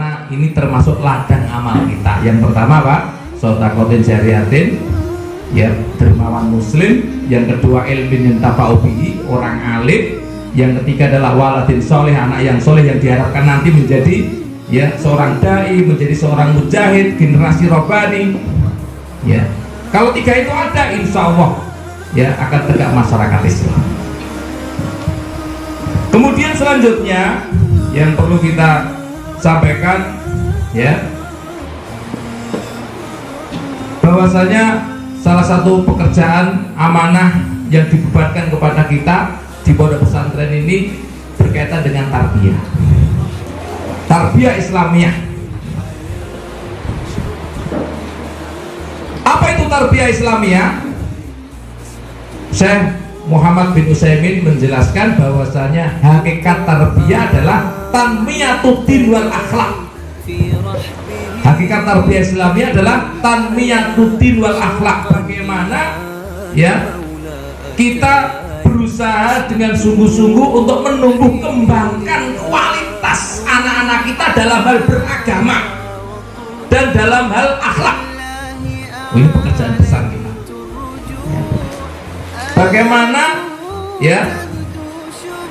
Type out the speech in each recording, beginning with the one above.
karena ini termasuk ladang amal kita. Yang pertama Pak, sodakotin jariatin, ya dermawan muslim. Yang kedua ilmin yuntafa'u bihi, orang alim. Yang ketiga adalah waladin soleh, anak yang soleh yang diharapkan nanti menjadi ya seorang dai, menjadi seorang mujahid, generasi robbani. Ya, kalau tiga itu ada, insya Allah ya akan tegak masyarakat Islam. Kemudian selanjutnya yang perlu kita sampaikan ya, bahwasanya salah satu pekerjaan amanah yang dibebankan kepada kita di pondok pesantren ini berkaitan dengan tarbiyah Islamiyah. Apa itu tarbiyah Islamiyah? Syekh Muhammad bin Utsaimin menjelaskan bahwasanya hakikat tarbiyah adalah tanmiyatuddin wal akhlak. Hakikat tarbiyah Islamiyah adalah tanmiyatuddin wal akhlak. Bagaimana ya kita berusaha dengan sungguh-sungguh untuk menumbuh kembangkan kualitas anak-anak kita dalam hal beragama dan dalam hal akhlak. Ini pekerjaan besar kita. Bagaimana ya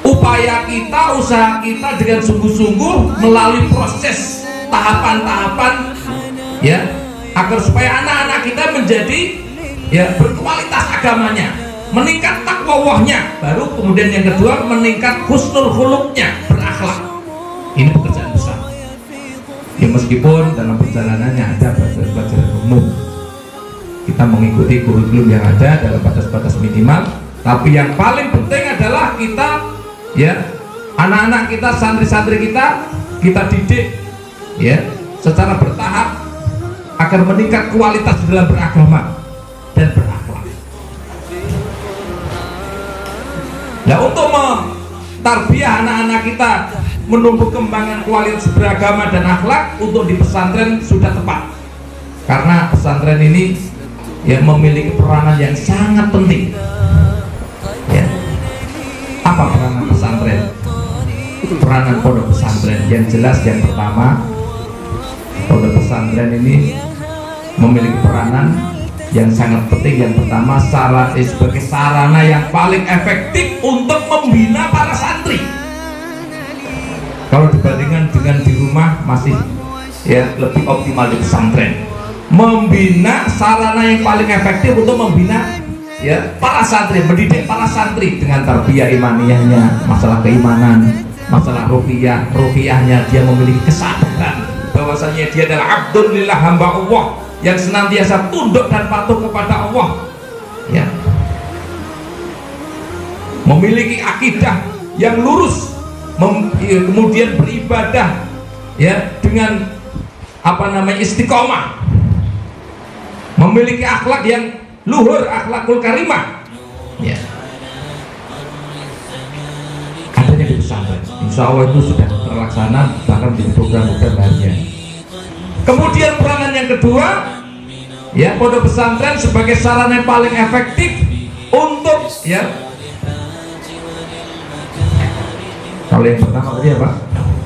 upaya kita, usaha kita dengan sungguh-sungguh melalui proses tahapan-tahapan ya agar supaya anak-anak kita menjadi ya berkualitas agamanya, meningkat takwawahnya, baru kemudian yang kedua meningkat husnul khuluqnya, berakhlak. Ini pekerjaan besar ya, meskipun dalam perjalanannya ada pelajaran umum, kita mengikuti kurikulum yang ada dalam batas-batas minimal, tapi yang paling penting adalah kita ya anak-anak kita, santri-santri kita didik ya secara bertahap agar meningkat kualitas dalam beragama dan berakhlak. Nah, untuk mentarbiyah anak-anak kita menumbuh kembangkan kualitas beragama dan akhlak untuk di pesantren sudah tepat, karena pesantren ini ya memiliki peranan yang sangat penting. Ya. Apa peranan pesantren? Peranan pondok pesantren yang jelas yang pertama, pondok pesantren ini memiliki peranan yang sangat penting. Yang pertama, sebagai sarana yang paling efektif untuk membina para santri. Kalau dibandingkan dengan di rumah masih ya lebih optimal di pesantren. Membina sarana yang paling efektif untuk membina ya para santri, mendidik para santri dengan tarbiyah imaniyahnya, masalah keimanan, masalah ruhiyahnya, dia memiliki kesadaran bahwasanya dia adalah abdun lillah, hamba Allah yang senantiasa tunduk dan patuh kepada Allah ya, memiliki akidah yang lurus, kemudian beribadah ya dengan istiqomah, memiliki akhlak yang luhur, akhlakul karimah ya. Adanya di pesantren, insya Allah itu sudah terlaksana bahkan di program-program harian. Kemudian peranan yang kedua ya, pondok pesantren sebagai sarana yang paling efektif untuk ya, kalau yang pertama tadi apa,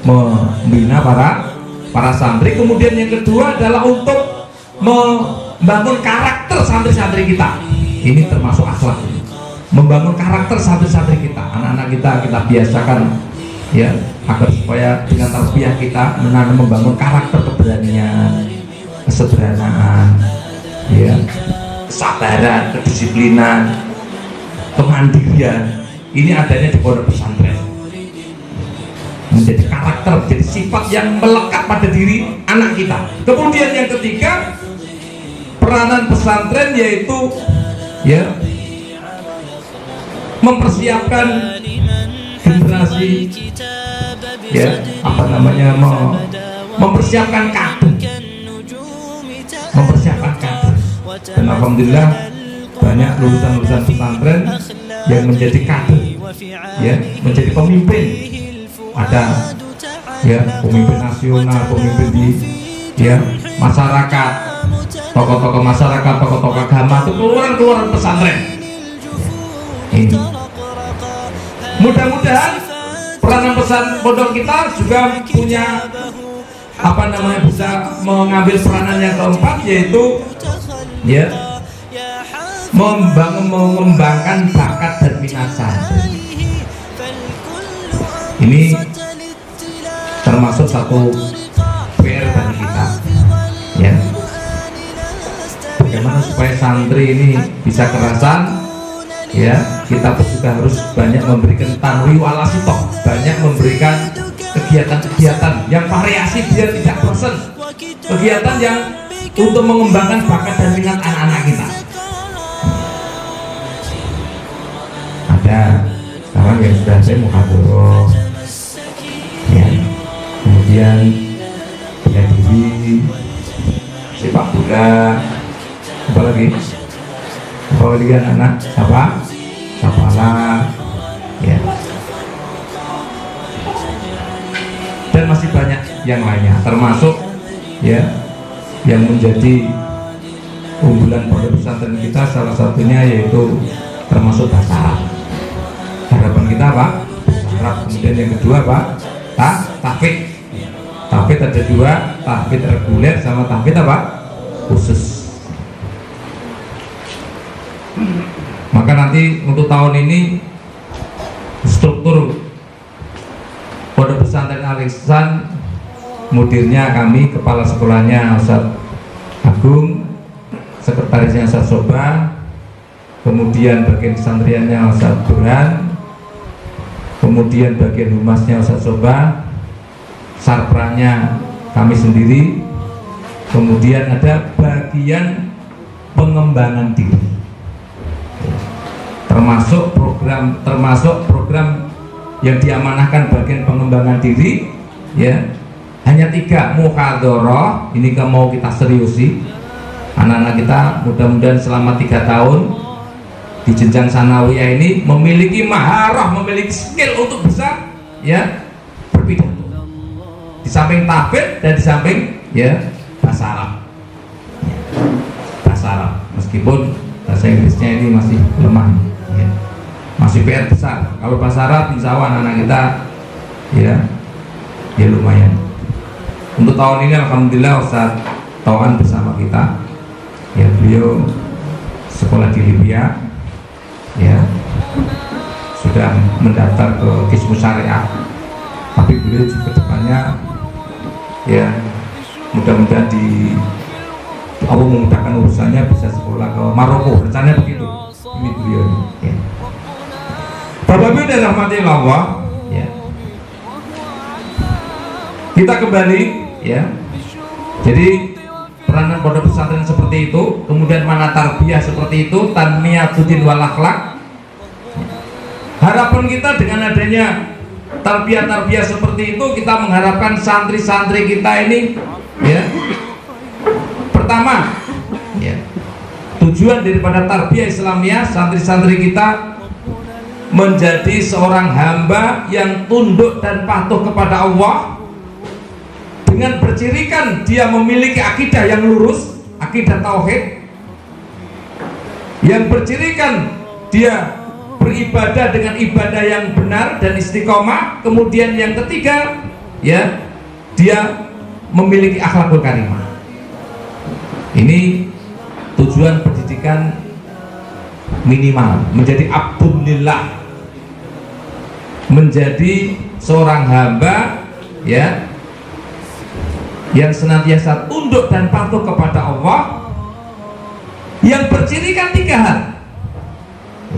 membina para santri. Kemudian yang kedua adalah untuk membangun karakter santri-santri kita. Ini termasuk akhlak, membangun karakter santri-santri kita, anak-anak kita biasakan ya agar supaya dengan tarbiyah kita membangun karakter keberanian, kesederhanaan ya, kesabaran, kedisiplinan, kemandirian. Ini adanya di pondok pesantren, menjadi karakter, menjadi sifat yang melekat pada diri anak kita. Kemudian yang ketiga, peranan pesantren yaitu ya mempersiapkan generasi ya mempersiapkan kader, dan alhamdulillah banyak lulusan-lulusan pesantren yang menjadi kader ya, menjadi pemimpin. Ada ya pemimpin nasional, pemimpin di ya masyarakat, tokoh-tokoh masyarakat, tokoh-tokoh agama itu keluaran pesantren. Ini mudah-mudahan peranan pesan pondok kita juga punya bisa mengambil peranan yang keempat, yaitu ya mengembangkan bakat dan minat santri. Ini termasuk satu PR bagi kita, ya. Bagaimana supaya santri ini bisa kerasan, ya. Kita pun juga harus banyak memberikan tanwi walasitoh, banyak memberikan kegiatan-kegiatan yang variasi biar tidak bosan, kegiatan yang untuk mengembangkan bakat dan minat anak-anak kita. Ada sekarang yang sudah saya muhadharah, ya, kemudian bela diri, sepak bola, apa lagi anak-anak sapalah, ya, dan masih banyak yang lainnya, termasuk ya yang menjadi unggulan pondok pesantren kita, salah satunya yaitu termasuk bahasa Arab. Harapan kita Pak, bahasa Arab. Kemudian yang kedua Pak, tahfidz. Tahfidz ada dua, tahfidz reguler sama tahfidz apa? Khusus. Maka nanti untuk tahun ini struktur pondok pesantren Al-Ihsan, mudirnya kami, kepala sekolahnya Ustadz Agung, sekretarisnya Ustadz Soba, kemudian bagian santriannya Ustadz Burhan, kemudian bagian humasnya Ustadz Soba, sarpranya kami sendiri, kemudian ada bagian pengembangan diri, termasuk program yang diamanahkan bagian pengembangan diri, ya. Hanya 3 muhadharah ini mau kita seriusi anak-anak kita, mudah-mudahan selama 3 tahun di jenjang sanawiyah ini memiliki maharah, memiliki skill untuk bisa ya berpidato di samping tahfidz dan di samping ya bahasa Arab, bahasa Arab, meskipun bahasa Inggrisnya ini masih lemah, ya. Masih PR besar. Kalau bahasa Arab insya Allah anak-anak kita ya lumayan. Untuk tahun ini alhamdulillah Ustadz Tawan bersama kita, ya, beliau sekolah di Libya, ya, sudah mendaftar ke Kismus Syariah, tapi beliau juga depannya ya mudah-mudahan Allah memudahkan urusannya bisa sekolah ke Maroko, rencananya begitu. Ini beliau, ya. Bapak Ibu dan rahmati Allah, ya. Kita kembali, ya. Jadi peranan pondok pesantren seperti itu, kemudian mana tarbiyah seperti itu, tanmiyatuddin wal akhlak. Harapan kita dengan adanya tarbiyah seperti itu, kita mengharapkan santri-santri kita ini, ya, pertama, ya, tujuan daripada tarbiyah Islamiyah, santri-santri kita menjadi seorang hamba yang tunduk dan patuh kepada Allah, dengan bercirikan dia memiliki akidah yang lurus, akidah tauhid, yang bercirikan dia beribadah dengan ibadah yang benar dan istiqomah. Kemudian yang ketiga, ya, dia memiliki akhlakul karimah. Ini tujuan pendidikan minimal, menjadi abdulillah, menjadi seorang hamba, ya, yang senantiasa tunduk dan patuh kepada Allah, yang bercirikan 3 hal,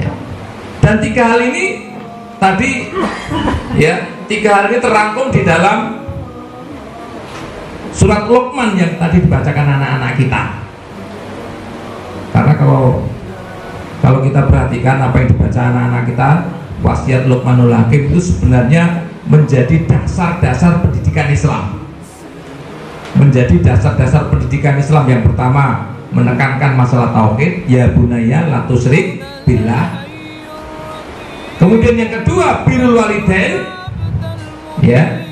ya. Dan 3 hal ini tadi, ya, 3 hal ini terangkum di dalam surat Luqman yang tadi dibacakan anak-anak kita. Karena kalau kita perhatikan apa yang dibaca anak-anak kita, wasiat Luqmanul Hakim itu sebenarnya menjadi dasar-dasar pendidikan Islam. Menjadi dasar-dasar pendidikan Islam. Yang pertama menekankan masalah tauhid, ya bunayya la tusyrik billah. Kemudian yang kedua birrul walidain, ya.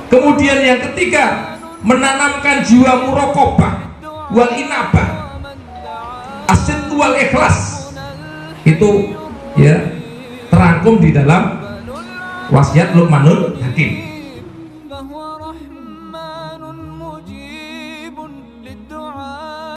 Kemudian yang ketiga menanamkan jiwa muraqabah wal inabah, asid wal ikhlas. Itu, ya, terangkum di dalam wasiat Luqmanul Hakim. رحمن مجيب للدعاء